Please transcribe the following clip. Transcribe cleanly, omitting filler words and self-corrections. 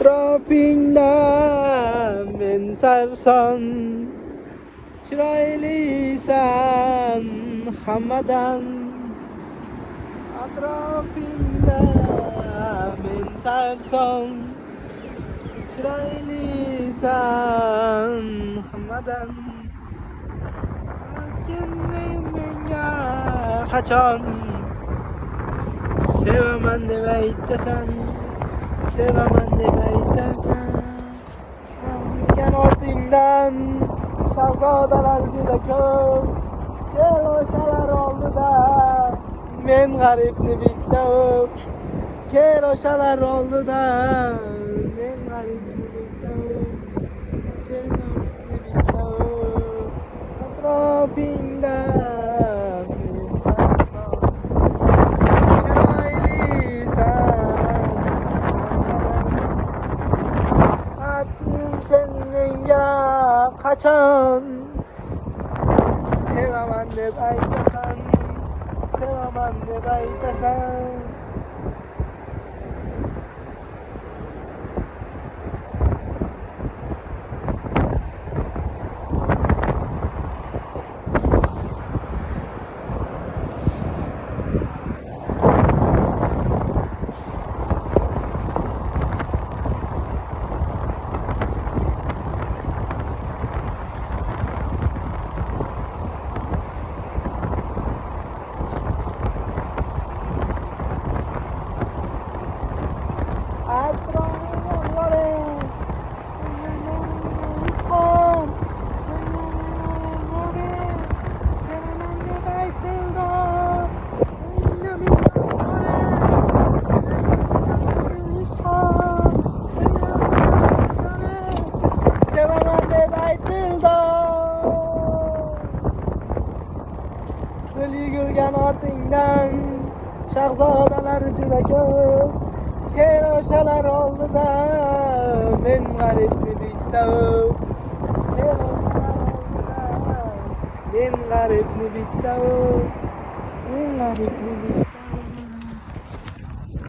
Atrofingda men sarson, chiroylisan hammadan. Atrofingda men sarson, chiroylisan hammadan. Lekin menga qachon sevaman deb aytasan, sevaman deb aytasan. Mingan ortingdan shahzodalar juda ko'p. Kel o'shalar oldida men g'aribni bitta o'p. Kel o'shalar oldida men g'aribni bitta o'p. Kel o'shalarni bitta o'p. Atrofingda men sarson, sen menga qachon sevaman deb aytasan, sevaman deb aytasan. Gul yugurgan ortingdan shahzodalar juda ko'p. Kel o'shalar oldida men g'aribni bitta o'p. Kel o'shalar oldida men g'aribni bitta o'p. Men g'aribni bitta